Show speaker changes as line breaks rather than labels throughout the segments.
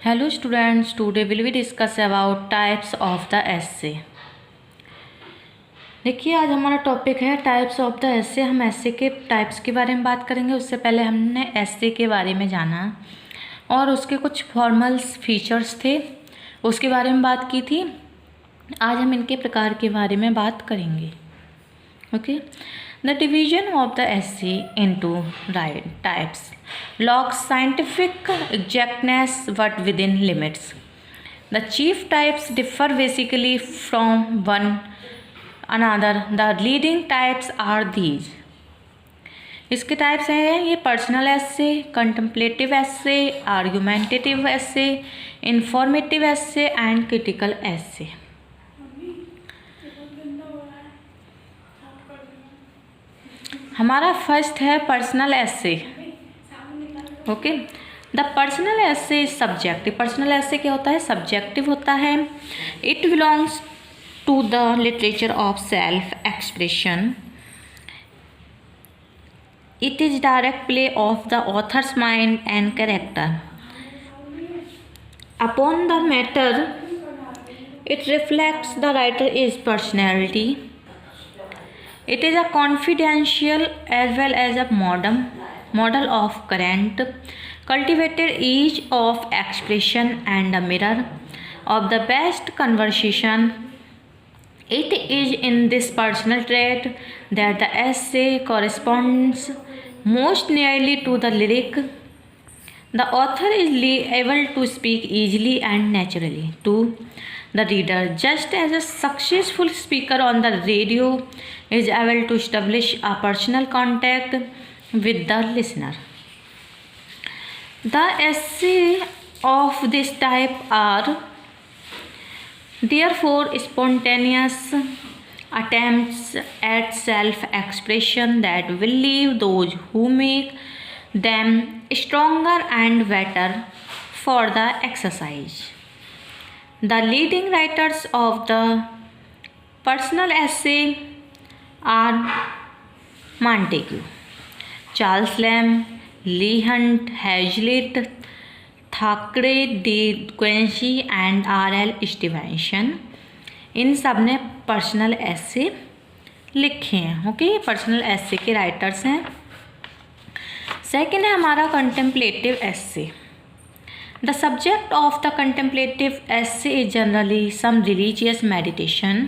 Hello students, today will we discuss about types of the essay। देखिए आज हमारा topic है टाइप्स ऑफ द एसे। हम एसे के टाइप्स के बारे में बात करेंगे। उससे पहले हमने एसे के बारे में जाना और उसके कुछ फॉर्मल्स फीचर्स थे, उसके बारे में बात की थी। आज हम इनके प्रकार के बारे में बात करेंगे। Okay, the division of the essay into right types lacks scientific exactness but within limits. The chief types differ basically from one another. The leading types are these. इसके टाइप्स हैं ये personal essay, contemplative essay, argumentative essay, informative essay and critical essay. हमारा first है personal essay. Okay, the personal essay is subjective. Personal essay क्या होता है? Subjective होता है। It belongs to the literature of self expression. It is direct play of the author's mind and character upon the matter. It reflects the writer is personality. It is a confidential as well as a model of current, cultivated ease of expression and a mirror of the best conversation. It is in this personal trait that the essay corresponds most nearly to the lyric. The author is able to speak easily and naturally to the reader, just as a successful speaker on the radio is able to establish a personal contact with the listener. The essays of this type are therefore spontaneous attempts at self-expression that will leave those who make them stronger and better for the exercise. The leading writers of the personal essay are Montague, Charles Lamb, Leigh Hunt, Hazlitt, Thackeray, De Quincey and R.L. Stevenson। इन सब ने personal एसे लिखे हैं। Okay, personal एसे के writers हैं। Second है हमारा contemplative essay. The subject of the contemplative essay is generally some religious meditation,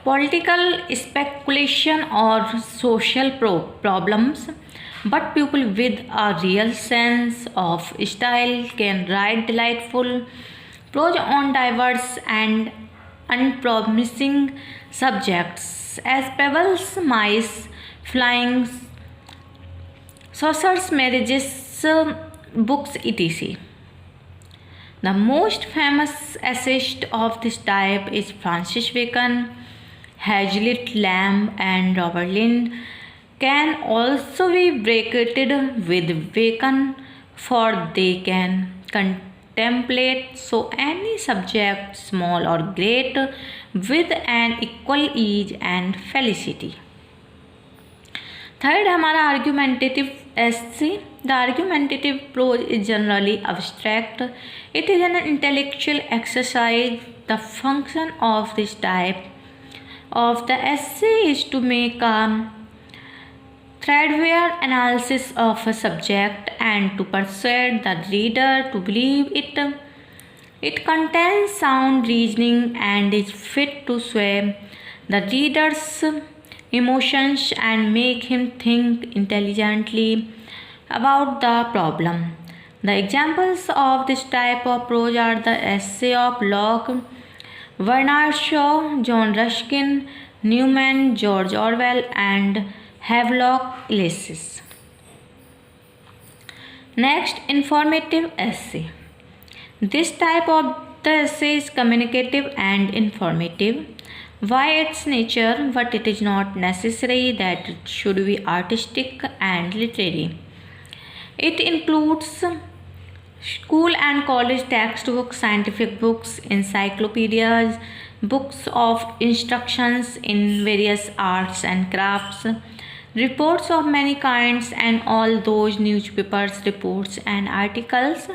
political speculation or social problems, but people with a real sense of style can write delightful prose on diverse and unpromising subjects as pebbles, mice, flying saucers, marriages, books, etc. The most famous essayist of this type is Francis Bacon. Hazlitt, Lamb and Robert Lind can also be bracketed with Bacon, for they can contemplate so any subject, small or great, with an equal ease and felicity. Third हमारा argumentative essay. The argumentative prose is generally abstract. It is an intellectual exercise. The function of this type of the essay is to make a threadbare analysis of a subject and to persuade the reader to believe it. It contains sound reasoning and is fit to sway the reader's emotions and make him think intelligently about the problem. The examples of this type of prose are the essay of Locke, Bernard Shaw, John Ruskin, Newman, George Orwell and Havelock Ellis. Next, informative essay. This type of the essay is communicative and informative by its nature, but it is not necessary that it should be artistic and literary. It includes school and college textbooks, scientific books, encyclopedias, books of instructions in various arts and crafts, reports of many kinds, and all those newspapers, reports and articles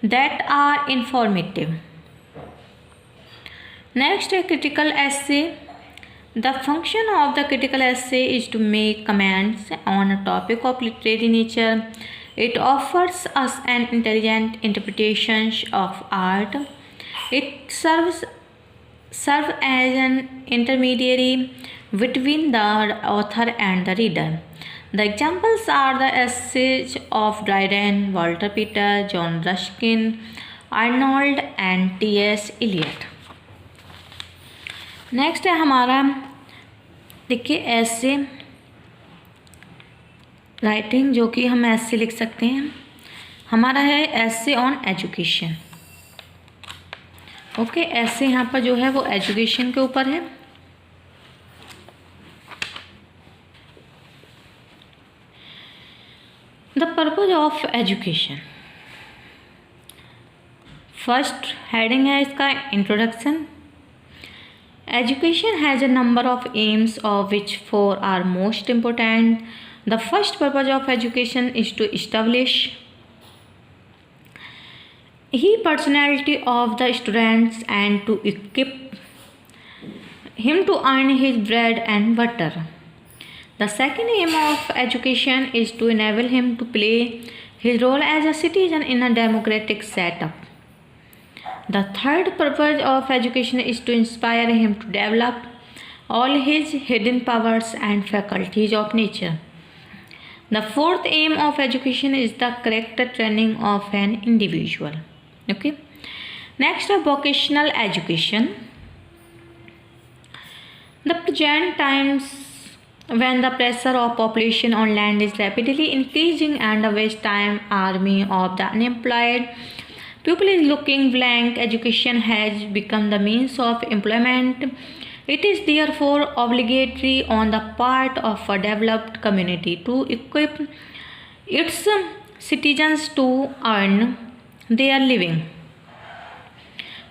that are informative. Next, a critical essay. The function of the critical essay is to make comments on a topic of literary nature. It offers us an intelligent interpretation of art. It serves as an intermediary between the author and the reader. The examples are the essays of Dryden, Walter Peter, John Ruskin, Arnold and T.S. Eliot. Next है हमारा, देखिए ऐसे writing जो कि हम ऐसे लिख सकते हैं, हमारा है ऐसे ऑन एजुकेशन। ओके, ऐसे यहाँ पर जो है वो एजुकेशन के ऊपर है। The purpose of education, first heading है इसका introduction. Education has a number of aims, of which 4 are most important. The first purpose of education is to establish the personality of the students and to equip him to earn his bread and butter. The second aim of education is to enable him to play his role as a citizen in a democratic setup. The third purpose of education is to inspire him to develop all his hidden powers and faculties of nature. The fourth aim of education is the character training of an individual. Okay. Next, vocational education. The present times, when the pressure of population on land is rapidly increasing and the waste time army of the unemployed people is looking blank, education has become the means of employment. It is therefore obligatory on the part of a developed community to equip its citizens to earn their living.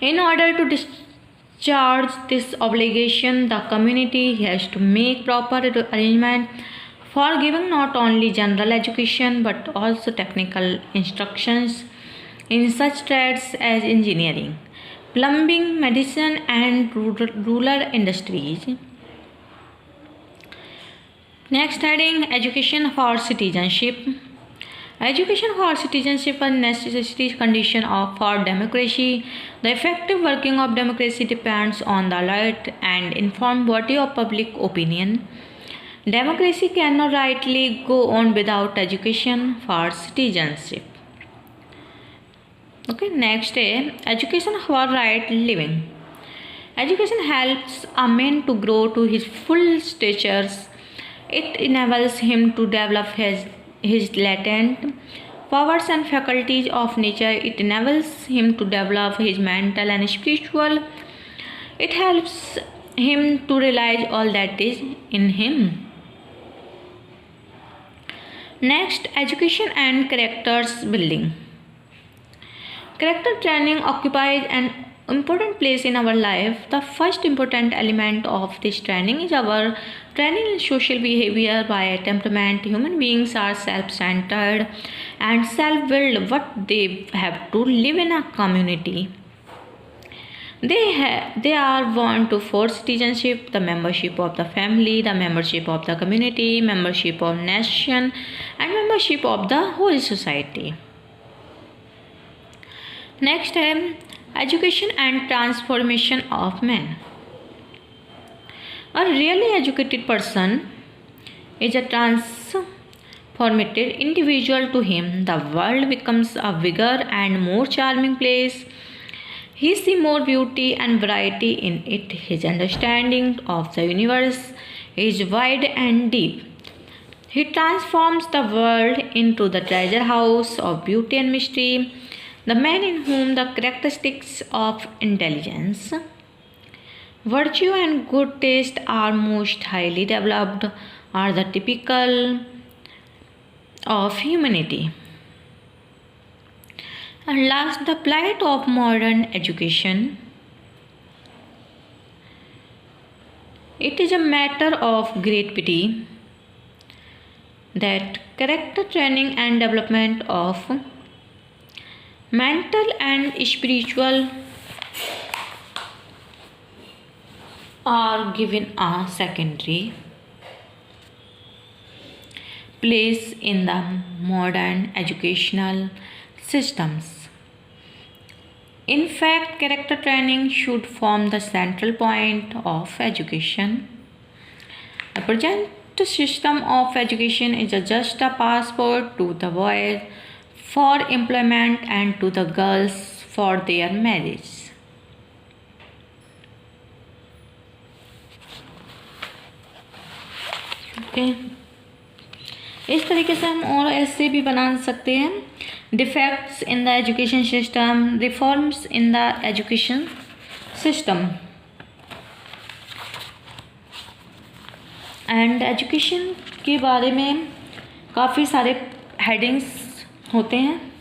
In order to discharge this obligation, the community has to make proper arrangement for giving not only general education but also technical instructions in such trades as engineering, plumbing, medicine and rural industries. Next heading, education for citizenship. Education for citizenship is a necessary condition for democracy. The effective working of democracy depends on the alert and informed body of public opinion. Democracy cannot rightly go on without education for citizenship. Okay, next है education for right living. Education helps a man to grow to his full stature. It enables him to develop his latent powers and faculties of nature. It enables him to develop his mental and spiritual. It helps him to realize all that is in him. Next, education and characters building. Character training occupies an important place in our life. The first important element of this training is our training in social behavior. By temperament, human beings are self-centered and self-willed. What they have to live in a community. They are born to for citizenship, the membership of the family, the membership of the community, membership of nation, and membership of the whole society. Next है education and transformation of man. A really educated person is a transformated individual. To him, the world becomes a bigger and more charming place. He sees more beauty and variety in it. His understanding of the universe is wide and deep. He transforms the world into the treasure house of beauty and mystery. The man in whom the characteristics of intelligence, virtue and good taste are most highly developed are the typical of humanity. And last, the plight of modern education. It is a matter of great pity that character training and development of mental and spiritual are given a secondary place in the modern educational systems. In fact, character training should form the central point of education. The present system of education is just a passport to the boys for employment and to the girls for their marriage. इस तरीके से हम और ऐसे भी बना सकते हैं. Defects in the education system, reforms in the education system. And education के बारे में काफ़ी सारे हेडिंग्स होते हैं.